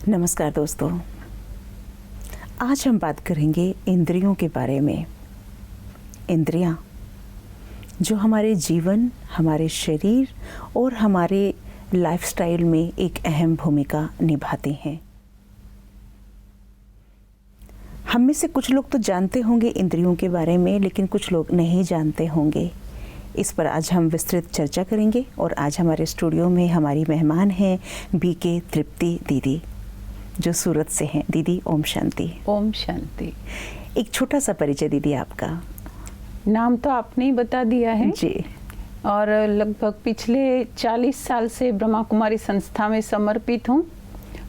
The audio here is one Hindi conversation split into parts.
नमस्कार दोस्तों, आज हम बात करेंगे इंद्रियों के बारे में। इंद्रियां जो हमारे जीवन, हमारे शरीर और हमारे लाइफस्टाइल में एक अहम भूमिका निभाते हैं। हम में से कुछ लोग तो जानते होंगे इंद्रियों के बारे में, लेकिन कुछ लोग नहीं जानते होंगे। इस पर आज हम विस्तृत चर्चा करेंगे और आज हमारे स्टूडियो में हमारी मेहमान हैं बीके तृप्ति दीदी, जो सूरत से हैं। दीदी ओम शांति। ओम शांति। एक छोटा सा परिचय दीदी आपका। नाम तो आपने ही बता दिया है जी। और लगभग पिछले 40 साल से ब्रह्मा कुमारी संस्था में समर्पित हूँ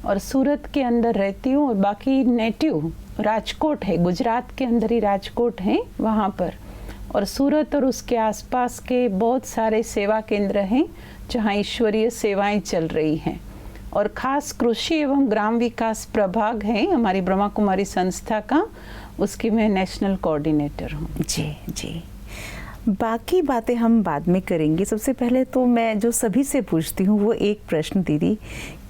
और सूरत के अंदर रहती हूँ और बाकी नेटिव राजकोट है, गुजरात के अंदर ही राजकोट है वहाँ पर। और सूरत और उसके आसपास के बहुत सारे सेवा केंद्र हैं जहाँ ईश्वरीय सेवाएं चल रही हैं। और ख़ास कृषि एवं ग्राम विकास प्रभाग है हमारी ब्रह्मा कुमारी संस्था का, उसकी मैं नेशनल कोऑर्डिनेटर हूँ। जी जी, बाकी बातें हम बाद में करेंगे। सबसे पहले तो मैं जो सभी से पूछती हूँ वो एक प्रश्न दीदी,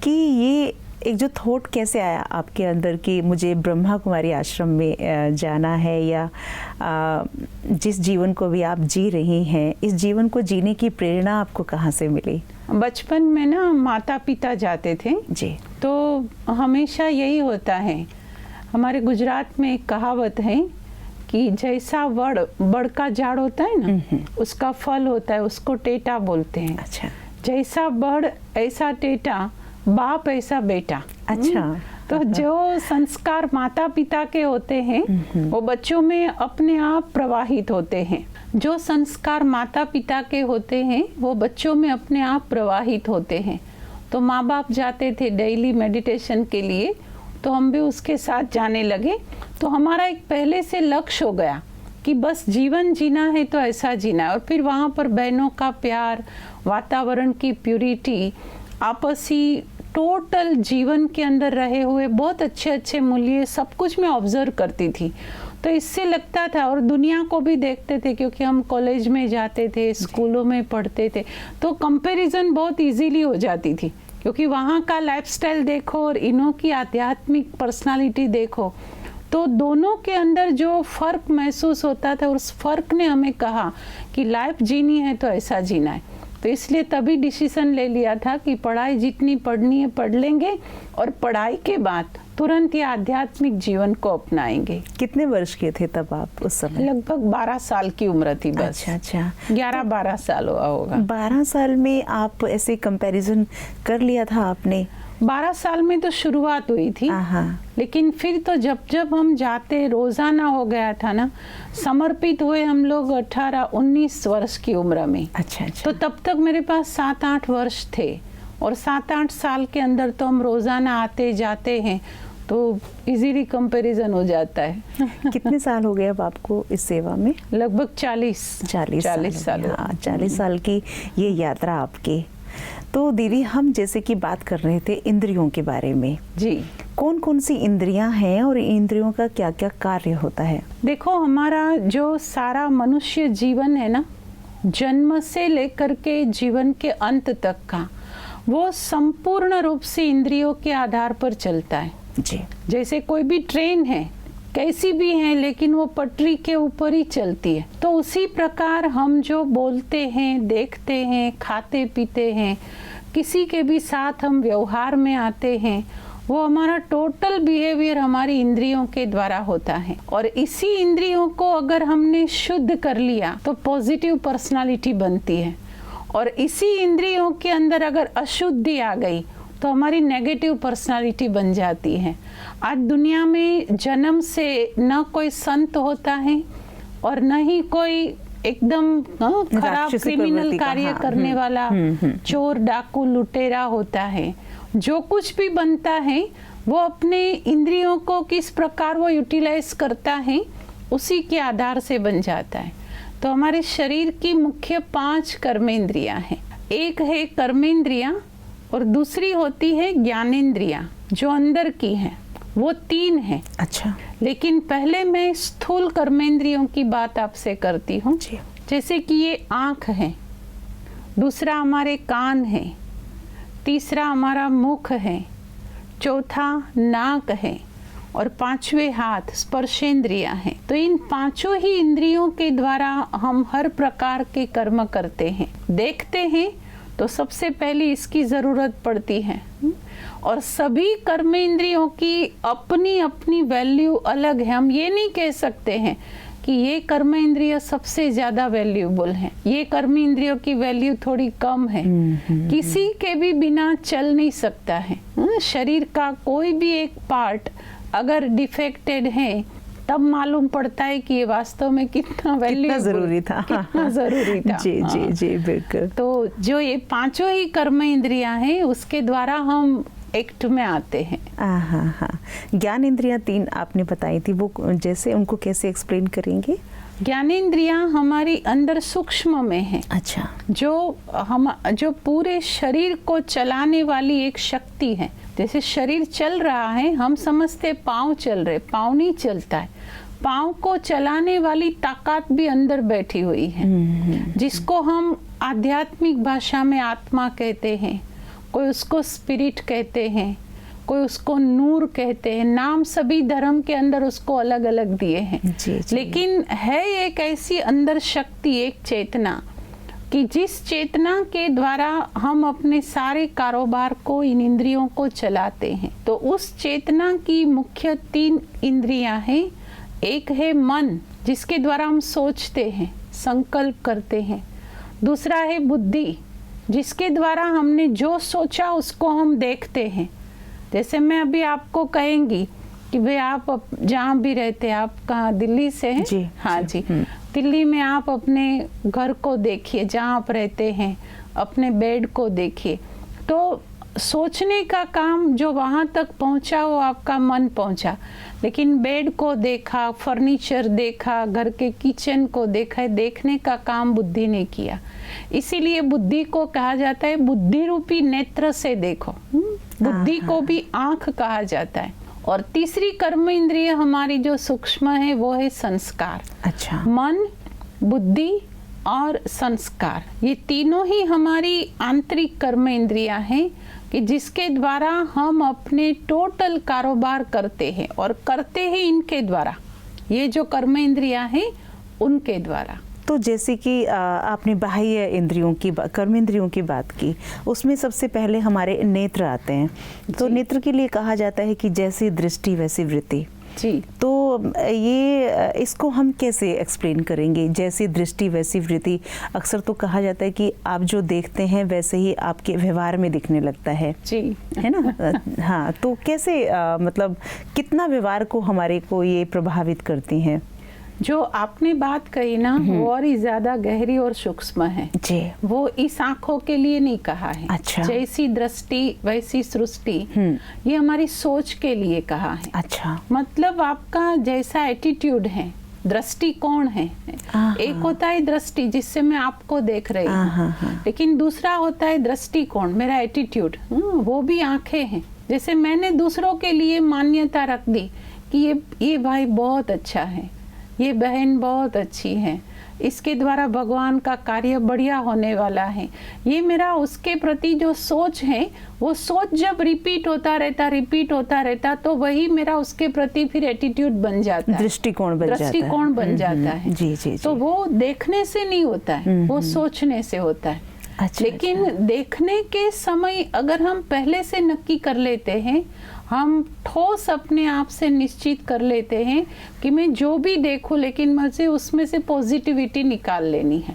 कि ये एक जो थॉट कैसे आया आपके अंदर कि मुझे ब्रह्मा कुमारी आश्रम में जाना है, या जिस जीवन को भी आप जी रही हैं, इस जीवन को जीने की प्रेरणा आपको कहाँ से मिली? बचपन में ना माता पिता जाते थे जी, तो हमेशा यही होता है। हमारे गुजरात में एक कहावत है कि जैसा बड़ का झाड़ होता है ना, उसका फल होता है, उसको टेटा बोलते हैं। अच्छा। जैसा बड़ ऐसा टेटा, बाप ऐसा बेटा। अच्छा। तो जो संस्कार माता पिता के होते हैं वो बच्चों में अपने आप प्रवाहित होते हैं। जो संस्कार माता पिता के होते हैं वो बच्चों में अपने आप प्रवाहित होते हैं। तो माँ बाप जाते थे डेली मेडिटेशन के लिए, तो हम भी उसके साथ जाने लगे। तो हमारा एक पहले से लक्ष्य हो गया कि बस जीवन जीना है तो ऐसा जीना है। और फिर वहाँ पर बहनों का प्यार, वातावरण की प्यूरिटी, आपसी टोटल जीवन के अंदर रहे हुए बहुत अच्छे अच्छे मूल्य, सब कुछ मैं ऑब्जर्व करती थी। तो इससे लगता था, और दुनिया को भी देखते थे क्योंकि हम कॉलेज में जाते थे, स्कूलों में पढ़ते थे, तो कंपैरिजन बहुत इजीली हो जाती थी। क्योंकि वहाँ का लाइफस्टाइल देखो और इन्हों की आध्यात्मिक पर्सनालिटी देखो, तो दोनों के अंदर जो फ़र्क महसूस होता था, उस फ़र्क ने हमें कहा कि लाइफ जीनी है तो ऐसा जीना है। तो इसलिए तभी डिसीजन ले लिया था कि पढ़ाई जितनी पढ़नी है पढ़ लेंगे और पढ़ाई के बाद तुरंत ये आध्यात्मिक जीवन को अपनाएंगे। कितने वर्ष के थे तब आप उस समय? लगभग 12 साल की उम्र थी बस। अच्छा। 11-12 साल हुआ होगा। 12 साल में आप ऐसे कंपैरिजन कर लिया था आपने? 12 साल में तो शुरुआत हुई थी, लेकिन फिर तो जब हम जाते रोजाना हो गया था ना। समर्पित हुए हम लोग 18-19 वर्ष की उम्र में। अच्छा। तो तब तक मेरे पास 7-8 वर्ष थे और 7-8 साल के अंदर तो हम रोजाना आते जाते हैं, तो इजीली कंपैरिजन हो जाता है। कितने साल हो गए अब आपको इस सेवा में? लगभग 40 साल। हाँ, 40 साल की ये यात्रा आपकी। तो दीदी, हम जैसे कि बात कर रहे थे इंद्रियों के बारे में। जी। कौन कौन सी इंद्रियां हैं और इंद्रियों का क्या क्या कार्य होता है? देखो, हमारा जो सारा मनुष्य जीवन है ना, जन्म से लेकर के जीवन के अंत तक का, वो संपूर्ण रूप से इंद्रियों के आधार पर चलता है। जी। जैसे कोई भी ट्रेन है, कैसी भी है, लेकिन वो पटरी के ऊपर ही चलती है। तो उसी प्रकार हम जो बोलते हैं, देखते हैं, खाते पीते हैं, किसी के भी साथ हम व्यवहार में आते हैं, वो हमारा टोटल बिहेवियर हमारी इंद्रियों के द्वारा होता है। और इसी इंद्रियों को अगर हमने शुद्ध कर लिया तो पॉजिटिव पर्सनालिटी बनती है, और इसी इंद्रियों के अंदर अगर अशुद्धि आ गई तो हमारी नेगेटिव पर्सनालिटी बन जाती है। आज दुनिया में जन्म से न कोई संत होता है और न ही कोई एकदम खराब क्रिमिनल कार्य करने वाला चोर, डाकू, लुटेरा होता है। जो कुछ भी बनता है वो अपने इंद्रियों को किस प्रकार वो यूटिलाइज करता है, उसी के आधार से बन जाता है। तो हमारे शरीर की मुख्य 5 कर्मेंद्रियां हैं। एक है कर्मेंद्रियां और दूसरी होती है ज्ञानेंद्रियां, जो अंदर की हैं। वो 3 हैं। अच्छा। लेकिन पहले मैं स्थूल कर्मेंद्रियों की बात आपसे करती हूँ। जैसे कि ये आँख है, दूसरा हमारे कान है, तीसरा हमारा मुख है, चौथा नाक है और पांचवें हाथ स्पर्शेंद्रियां हैं। तो इन पांचों ही इंद्रियों के द्वारा हम हर प्रकार के कर्म करते हैं। देखते हैं तो सबसे पहले इसकी ज़रूरत पड़ती है, और सभी कर्म इंद्रियों की अपनी अपनी वैल्यू अलग है। हम ये नहीं कह सकते हैं कि ये कर्म इंद्रिय सबसे ज़्यादा वैल्यूबल है, ये कर्म इंद्रियों की वैल्यू थोड़ी कम है। किसी के भी बिना चल नहीं सकता है। शरीर का कोई भी एक पार्ट अगर डिफेक्टेड है तब मालूम पड़ता है कि ये वास्तव में कितना जरूरी था, कितना जरूरी था। जी जी जी बिल्कुल। तो जो ये पांचों ही कर्म इंद्रियां हैं उसके द्वारा हम एक्ट में आते हैं। हाँ, ज्ञान इंद्रियां 3 आपने बताई थी, वो जैसे उनको कैसे एक्सप्लेन करेंगे? ज्ञानेंद्रियां हमारी अंदर सूक्ष्म में है। अच्छा। जो पूरे शरीर को चलाने वाली एक शक्ति है। जैसे शरीर चल रहा है, हम समझते पाँव चल रहे, पाँव नहीं चलता है। पाँव को चलाने वाली ताकत भी अंदर बैठी हुई है, जिसको हम आध्यात्मिक भाषा में आत्मा कहते हैं, कोई उसको स्पिरिट कहते हैं, कोई उसको नूर कहते हैं। नाम सभी धर्म के अंदर उसको अलग अलग दिए हैं। जी। लेकिन है एक ऐसी अंदर शक्ति, एक चेतना, कि जिस चेतना के द्वारा हम अपने सारे कारोबार को, इन इंद्रियों को चलाते हैं। तो उस चेतना की मुख्य 3 इंद्रियां हैं। एक है मन, जिसके द्वारा हम सोचते हैं, संकल्प करते हैं। दूसरा है बुद्धि, जिसके द्वारा हमने जो सोचा उसको हम देखते हैं। जैसे मैं अभी आपको कहेंगी कि भाई आप जहाँ भी रहते हैं, आप कहाँ, दिल्ली से हैं? जी। हाँ जी। दिल्ली में आप अपने घर को देखिए, जहाँ आप रहते हैं, अपने बेड को देखिए। तो सोचने का काम जो वहाँ तक पहुँचा वो आपका मन पहुँचा, लेकिन बेड को देखा, फर्नीचर देखा, घर के किचन को देखा, देखने का काम बुद्धि ने किया। इसीलिए बुद्धि को कहा जाता है बुद्धि रूपी नेत्र से देखो। बुद्धि को भी आँख कहा जाता है। और तीसरी कर्म इंद्रिय हमारी जो सूक्ष्म है वो है संस्कार। अच्छा। मन, बुद्धि और संस्कार, ये तीनों ही हमारी आंतरिक कर्म इंद्रियां हैं, कि जिसके द्वारा हम अपने टोटल कारोबार करते हैं, और करते हैं इनके द्वारा। ये जो कर्म इंद्रियां हैं उनके द्वारा। तो जैसे कि आपने बाह्य इंद्रियों की, कर्म इंद्रियों की बात की, उसमें सबसे पहले हमारे नेत्र आते हैं। तो नेत्र के लिए कहा जाता है कि जैसी दृष्टि वैसी वृत्ति। जी। तो ये इसको हम कैसे एक्सप्लेन करेंगे? जैसी दृष्टि वैसी वृत्ति, अक्सर तो कहा जाता है कि आप जो देखते हैं वैसे ही आपके व्यवहार में दिखने लगता है। जी। है ना? हाँ, तो कैसे मतलब कितना व्यवहार को हमारे को ये प्रभावित करती हैं? जो आपने बात कही ना, वो और ही ज्यादा गहरी और सूक्ष्म है जी। वो इस आंखों के लिए नहीं कहा है। अच्छा। जैसी दृष्टि वैसी सृष्टि, ये हमारी सोच के लिए कहा है। अच्छा। मतलब आपका जैसा एटीट्यूड है, दृष्टिकोण है। एक होता है दृष्टि, जिससे मैं आपको देख रही हूँ, लेकिन दूसरा होता है दृष्टिकोण, मेरा एटीट्यूड। वो भी आंखें हैं। जैसे मैंने दूसरों के लिए मान्यता रख दी कि ये भाई बहुत अच्छा है, ये बहन बहुत अच्छी है, इसके द्वारा भगवान का कार्य बढ़िया होने वाला है। ये मेरा उसके प्रति जो सोच है, वो सोच जब रिपीट होता रहता, तो वही मेरा उसके प्रति फिर एटीट्यूड बन जाता है, दृष्टिकोण बन जाता है। जी जी। तो वो देखने से नहीं होता है, वो सोचने से होता है। अच्छा। लेकिन देखने के समय अगर हम पहले से नक्की कर लेते हैं, हम ठोस अपने आप से निश्चित कर लेते हैं कि मैं जो भी देखूं, लेकिन मुझे उसमें से पॉजिटिविटी निकाल लेनी है,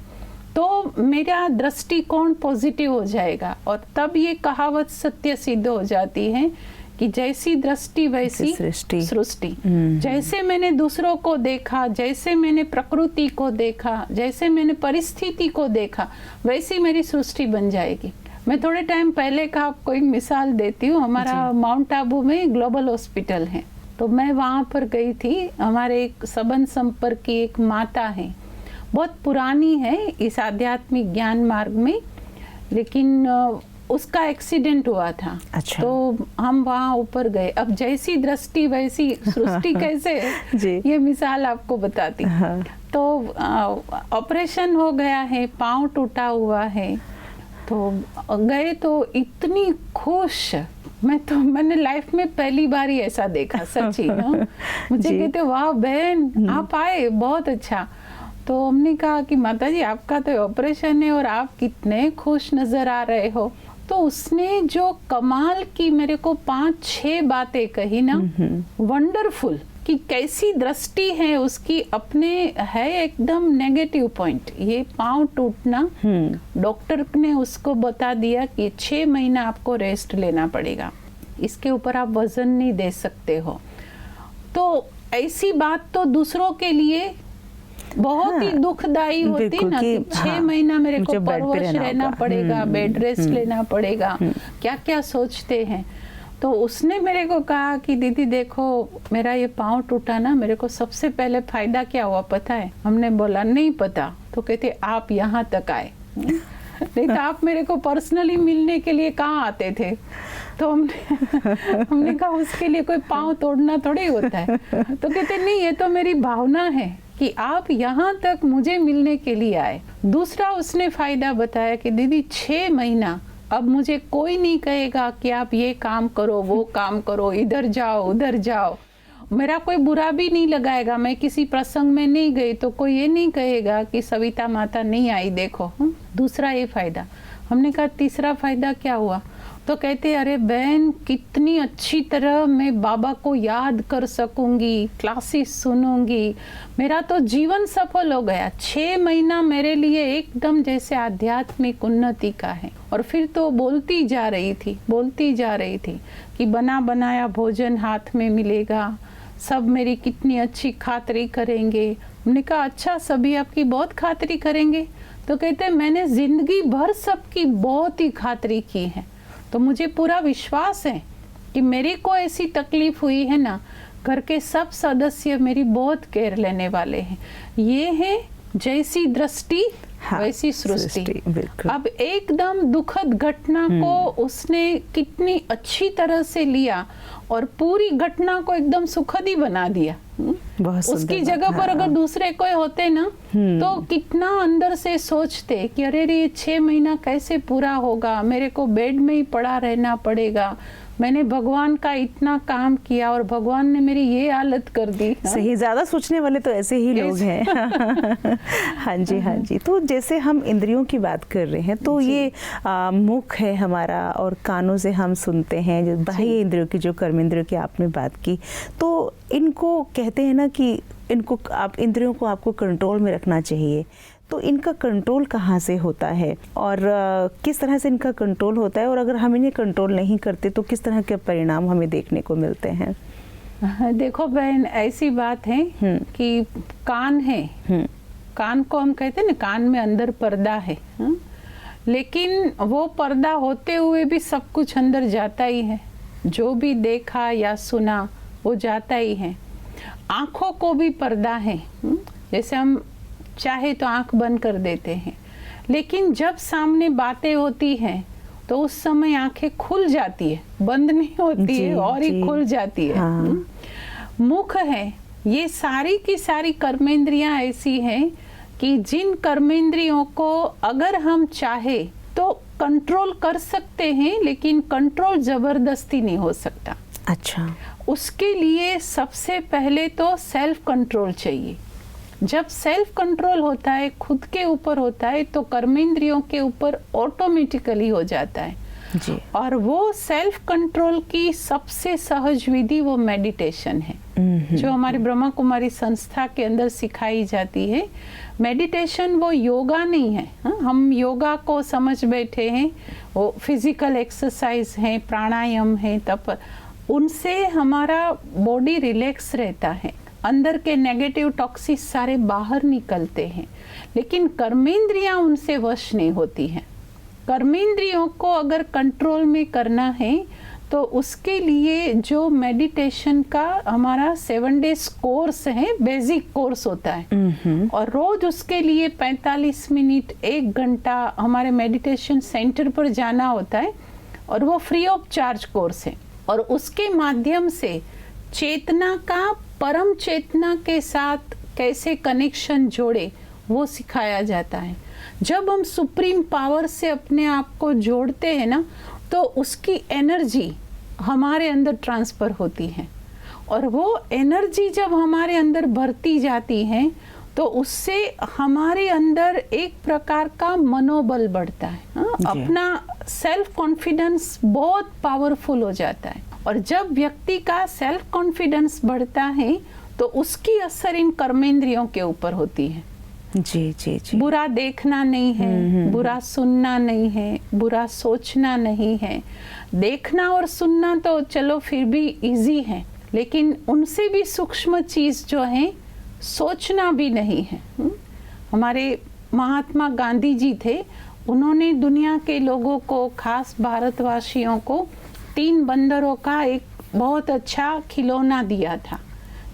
तो मेरा दृष्टिकोण पॉजिटिव हो जाएगा। और तब ये कहावत सत्य सिद्ध हो जाती है कि जैसी दृष्टि वैसी सृष्टि। जैसे मैंने दूसरों को देखा, जैसे मैंने प्रकृति को देखा, जैसे मैंने परिस्थिति को देखा, वैसी मेरी सृष्टि बन जाएगी। मैं थोड़े टाइम पहले का आपको एक मिसाल देती हूँ। हमारा माउंट आबू में ग्लोबल हॉस्पिटल है, तो मैं वहाँ पर गई थी। हमारे एक संबंध संपर्क की एक माता है, बहुत पुरानी है इस आध्यात्मिक ज्ञान मार्ग में, लेकिन उसका एक्सीडेंट हुआ था। अच्छा। तो हम वहाँ ऊपर गए। अब जैसी दृष्टि वैसी सृष्टि कैसे जी। ये मिसाल आपको बताती। हाँ। तो ऑपरेशन हो गया है, पाँव टूटा हुआ है, तो गए तो इतनी खुश मैंने लाइफ में पहली बार ही ऐसा देखा, सच्ची। मुझे कहते वाह बहन आप आए, बहुत अच्छा। तो हमने कहा कि माता जी आपका तो ऑपरेशन है और आप कितने खुश नजर आ रहे हो। तो उसने जो कमाल की मेरे को 5-6 बातें कही ना, वंडरफुल, कि कैसी दृष्टि है उसकी अपने, है एकदम नेगेटिव पॉइंट। ये पाँव टूटना, डॉक्टर ने उसको बता दिया कि 6 महीना आपको रेस्ट लेना पड़ेगा, इसके ऊपर आप वजन नहीं दे सकते हो। तो ऐसी बात तो दूसरों के लिए बहुत ही दुखदाई होती ना कि 6 महीना मेरे को परवश रहना पड़ेगा, बेड रेस्ट लेना पड़ेगा, क्या क्या सोचते हैं। तो उसने मेरे को कहा कि दीदी देखो मेरा ये पाँव टूटा ना, मेरे को सबसे पहले फायदा क्या हुआ पता है? हमने बोला नहीं पता। तो कहते आप यहाँ तक आए, नहीं तो आप मेरे को पर्सनली मिलने के लिए कहाँ आते थे? तो हमने कहा उसके लिए कोई पाँव तोड़ना थोड़ी होता है। तो कहते नहीं, ये तो मेरी भावना है कि आप यहाँ तक मुझे मिलने के लिए आए। दूसरा उसने फायदा बताया कि दीदी 6 महीना अब मुझे कोई नहीं कहेगा कि आप ये काम करो, वो काम करो, इधर जाओ उधर जाओ। मेरा कोई बुरा भी नहीं लगाएगा। मैं किसी प्रसंग में नहीं गई तो कोई ये नहीं कहेगा कि सविता माता नहीं आई देखो। दूसरा ये फायदा। हमने कहा तीसरा फायदा क्या हुआ? तो कहते अरे बहन कितनी अच्छी तरह मैं बाबा को याद कर सकूंगी, क्लासेस सुनूंगी, मेरा तो जीवन सफल हो गया। 6 महीना मेरे लिए एकदम जैसे आध्यात्मिक उन्नति का है। और फिर तो बोलती जा रही थी कि बना बनाया भोजन हाथ में मिलेगा, सब मेरी कितनी अच्छी खातिरी करेंगे। हमने कहा अच्छा, सभी आपकी बहुत खातिरी करेंगे? तो कहते मैंने जिंदगी भर सबकी बहुत ही खातिरी की है, तो मुझे पूरा विश्वास है कि मेरे को ऐसी तकलीफ हुई है ना, घर के सब सदस्य मेरी बहुत केयर लेने वाले हैं। ये है जैसी दृष्टि वैसी सृष्टि। अब एकदम दुखद घटना को उसने कितनी अच्छी तरह से लिया और पूरी घटना को एकदम सुखद ही बना दिया। उसकी जगह पर अगर दूसरे कोई होते ना तो कितना अंदर से सोचते कि अरे ये 6 महीना कैसे पूरा होगा, मेरे को बेड में ही पड़ा रहना पड़ेगा, मैंने भगवान का इतना काम किया और भगवान ने मेरी ये हालत कर दी। सही, ज्यादा सोचने वाले तो ऐसे ही लोग हैं। हाँ जी, हाँ जी। तो जैसे हम इंद्रियों की बात कर रहे हैं तो ये मुख है हमारा और कानों से हम सुनते हैं, जो बाह्य इंद्रियों की, जो कर्म इंद्रियों की आपने बात की, तो इनको कहते हैं ना कि इनको आप इंद्रियों को आपको कंट्रोल में रखना चाहिए। तो इनका कंट्रोल कहाँ से होता है और किस तरह से इनका कंट्रोल होता है, और अगर हम इन्हें कंट्रोल नहीं करते तो किस तरह के परिणाम हमें देखने को मिलते हैं? देखो बहन, ऐसी बात है कि कान है, कान को हम कहते हैं ना, कान में अंदर पर्दा है, लेकिन वो पर्दा होते हुए भी सब कुछ अंदर जाता ही है। जो भी देखा या सुना वो जाता ही है। आँखों को भी पर्दा है, जैसे हम चाहे तो आंख बंद कर देते हैं, लेकिन जब सामने बातें होती हैं तो उस समय आंखें खुल जाती है, बंद नहीं होती है और ही खुल जाती है। हाँ। मुख है, ये सारी की सारी कर्मेंद्रियां ऐसी हैं कि जिन कर्मेंद्रियों को अगर हम चाहे तो कंट्रोल कर सकते हैं, लेकिन कंट्रोल जबरदस्ती नहीं हो सकता। अच्छा, उसके लिए सबसे पहले तो सेल्फ कंट्रोल चाहिए। जब सेल्फ कंट्रोल होता है, खुद के ऊपर होता है, तो कर्मेंद्रियों के ऊपर ऑटोमेटिकली हो जाता है जी। और वो सेल्फ कंट्रोल की सबसे सहज विधि वो मेडिटेशन है, जो हमारी ब्रह्मा कुमारी संस्था के अंदर सिखाई जाती है। मेडिटेशन वो योगा नहीं है। हम योगा को समझ बैठे हैं, वो फिजिकल एक्सरसाइज है, प्राणायाम है, तप, उनसे हमारा बॉडी रिलैक्स रहता है, अंदर के नेगेटिव टॉक्सिस सारे बाहर निकलते हैं, लेकिन कर्मेंद्रियां उनसे वश नहीं होती हैं। कर्मेंद्रियों को अगर कंट्रोल में करना है तो उसके लिए जो मेडिटेशन का हमारा 7 डेज कोर्स है, बेसिक कोर्स होता है, और रोज उसके लिए 45 मिनट 1 घंटा हमारे मेडिटेशन सेंटर पर जाना होता है, और वो फ्री ऑफ चार्ज कोर्स है। और उसके माध्यम से चेतना का परम चेतना के साथ कैसे कनेक्शन जोड़े वो सिखाया जाता है। जब हम सुप्रीम पावर से अपने आप को जोड़ते हैं ना, तो उसकी एनर्जी हमारे अंदर ट्रांसफर होती है, और वो एनर्जी जब हमारे अंदर भरती जाती है तो उससे हमारे अंदर एक प्रकार का मनोबल बढ़ता है। अपना सेल्फ कॉन्फिडेंस बहुत पावरफुल हो जाता है, और जब व्यक्ति का सेल्फ कॉन्फिडेंस बढ़ता है तो उसकी असर इन कर्मेंद्रियों के ऊपर होती है। जी जी जी। बुरा देखना नहीं है, बुरा सुनना नहीं है, बुरा सोचना नहीं है। देखना और सुनना तो चलो फिर भी इजी है, लेकिन उनसे भी सूक्ष्म चीज जो है सोचना भी नहीं है। हमारे महात्मा गांधी जी थे, उन्होंने दुनिया के लोगों को, खास भारतवासियों को 3 बंदरों का एक बहुत अच्छा खिलौना दिया था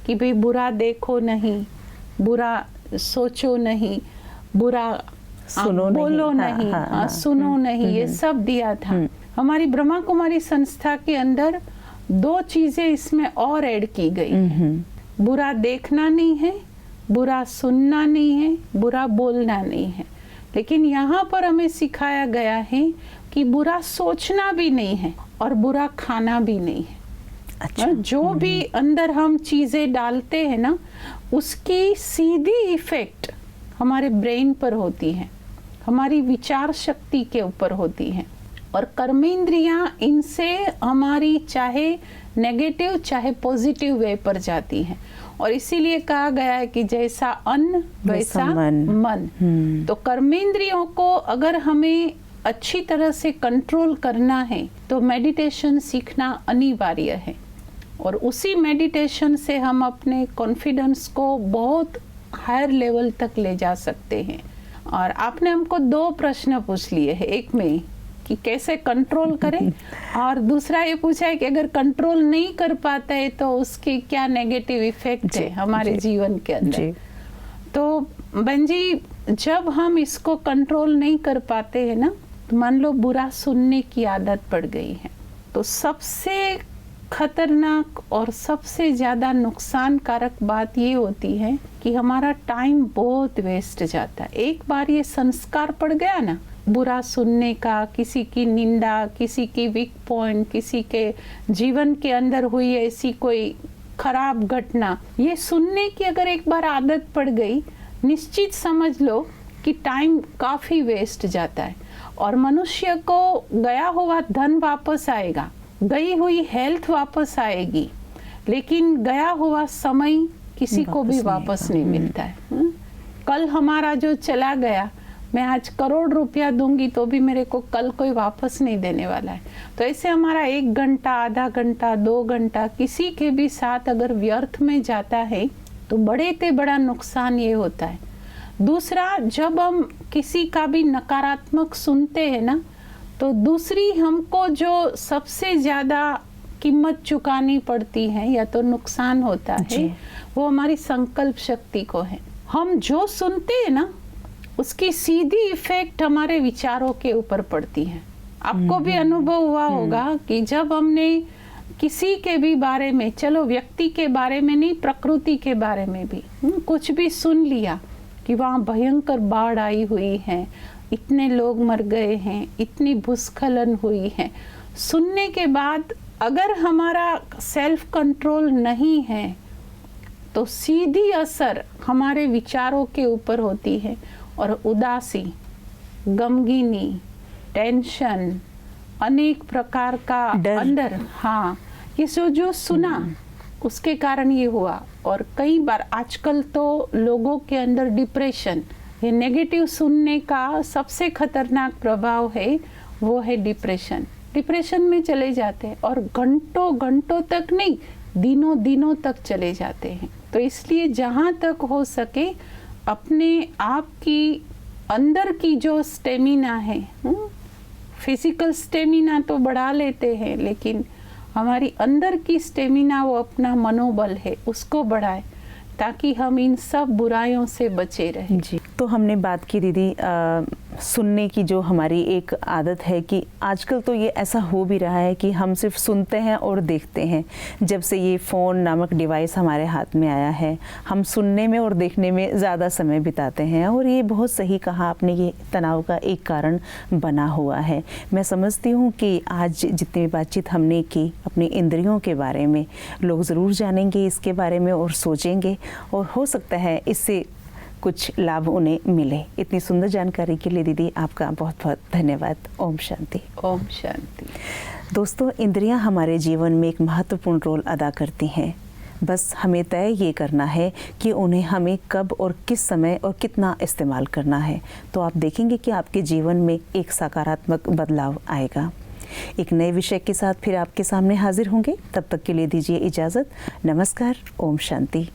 कि भाई बुरा देखो नहीं, बुरा सोचो नहीं, बुरा बोलो नहीं, सुनो नहीं, ये सब दिया था। हमारी ब्रह्मा कुमारी संस्था के अंदर 2 चीजें इसमें और ऐड की गई। बुरा देखना नहीं है, बुरा सुनना नहीं है, बुरा बोलना नहीं है। लेकिन यहाँ पर हमें सिखाया गया है कि बुरा सोचना भी नहीं है और बुरा खाना भी नहीं है। अच्छा। जो भी अंदर हम चीजें डालते हैं ना, उसकी सीधी इफेक्ट हमारे ब्रेन पर होती है, हमारी विचार शक्ति के ऊपर होती है, और कर्मेंद्रियां इनसे हमारी चाहे नेगेटिव चाहे पॉजिटिव वे पर जाती हैं। और इसीलिए कहा गया है कि जैसा अन्न वैसा मन। तो कर्मेंद्रियों को अगर हमें अच्छी तरह से कंट्रोल करना है तो मेडिटेशन सीखना अनिवार्य है, और उसी मेडिटेशन से हम अपने कॉन्फिडेंस को बहुत हायर लेवल तक ले जा सकते हैं। और आपने हमको 2 प्रश्न पूछ लिए हैं, एक में कि कैसे कंट्रोल करें, और दूसरा ये पूछा है कि अगर कंट्रोल नहीं कर पाता है तो उसके क्या नेगेटिव इफेक्ट है हमारे जीवन के अंदर। तो बहन जी, जब हम इसको कंट्रोल नहीं कर पाते हैं ना, तो मान लो बुरा सुनने की आदत पड़ गई है, तो सबसे खतरनाक और सबसे ज़्यादा नुकसानकारक बात ये होती है कि हमारा टाइम बहुत वेस्ट जाता है। एक बार ये संस्कार पड़ गया ना, बुरा सुनने का, किसी की निंदा, किसी की वीक पॉइंट, किसी के जीवन के अंदर हुई ऐसी कोई खराब घटना, ये सुनने की अगर एक बार आदत पड़ गई, निश्चित समझ लो कि टाइम काफ़ी वेस्ट जाता है। और मनुष्य को गया हुआ धन वापस आएगा, गई हुई हेल्थ वापस आएगी, लेकिन गया हुआ समय किसी को भी वापस नहीं मिलता है। कल हमारा जो चला गया, मैं आज करोड़ रुपया दूंगी तो भी मेरे को कल कोई वापस नहीं देने वाला है। तो ऐसे हमारा 1 घंटा, आधा घंटा, 2 घंटा किसी के भी साथ अगर व्यर्थ में जाता है तो बड़े से बड़ा नुकसान ये होता है। दूसरा, जब हम किसी का भी नकारात्मक सुनते हैं ना, तो दूसरी हमको जो सबसे ज़्यादा कीमत चुकानी पड़ती है या तो नुकसान होता है, वो हमारी संकल्प शक्ति को है। हम जो सुनते हैं ना, उसकी सीधी इफेक्ट हमारे विचारों के ऊपर पड़ती है। आपको भी अनुभव हुआ होगा कि जब हमने किसी के भी बारे में, चलो व्यक्ति के बारे में नहीं, प्रकृति के बारे में भी कुछ भी सुन लिया कि वहाँ भयंकर बाढ़ आई हुई है, इतने लोग मर गए हैं, इतनी भूस्खलन हुई है, सुनने के बाद अगर हमारा सेल्फ कंट्रोल नहीं है तो सीधी असर हमारे विचारों के ऊपर होती है, और उदासी, गमगीनी, टेंशन, अनेक प्रकार का अंदर, हाँ, ये जो सुना उसके कारण ये हुआ। और कई बार आजकल तो लोगों के अंदर डिप्रेशन, ये नेगेटिव सुनने का सबसे खतरनाक प्रभाव है, वो है डिप्रेशन। डिप्रेशन में चले जाते हैं और घंटों घंटों तक नहीं, दिनों दिनों तक चले जाते हैं। तो इसलिए जहाँ तक हो सके अपने आप की अंदर की जो स्टेमिना है, फिजिकल स्टेमिना तो बढ़ा लेते हैं, लेकिन हमारी अंदर की स्टेमिना, वो अपना मनोबल है, उसको बढ़ाए ताकि हम इन सब बुराइयों से बचे रहें। जी, तो हमने बात की दीदी सुनने की जो हमारी एक आदत है कि आजकल तो ये ऐसा हो भी रहा है कि हम सिर्फ सुनते हैं और देखते हैं। जब से ये फ़ोन नामक डिवाइस हमारे हाथ में आया है, हम सुनने में और देखने में ज़्यादा समय बिताते हैं, और ये बहुत सही कहा आपने, ये तनाव का एक कारण बना हुआ है। मैं समझती हूँ कि आज जितनी बातचीत हमने की अपनी इंद्रियों के बारे में, लोग ज़रूर जानेंगे इसके बारे में और सोचेंगे, और हो सकता है इससे कुछ लाभ उन्हें मिले। इतनी सुंदर जानकारी के लिए दीदी आपका बहुत बहुत धन्यवाद। ओम शांति। ओम शांति। दोस्तों, इंद्रियां हमारे जीवन में एक महत्वपूर्ण रोल अदा करती हैं। बस हमें तय ये करना है कि उन्हें हमें कब और किस समय और कितना इस्तेमाल करना है, तो आप देखेंगे कि आपके जीवन में एक सकारात्मक बदलाव आएगा। एक नए विषय के साथ फिर आपके सामने हाजिर होंगे। तब तक के लिए दीजिए इजाज़त। नमस्कार। ओम शांति।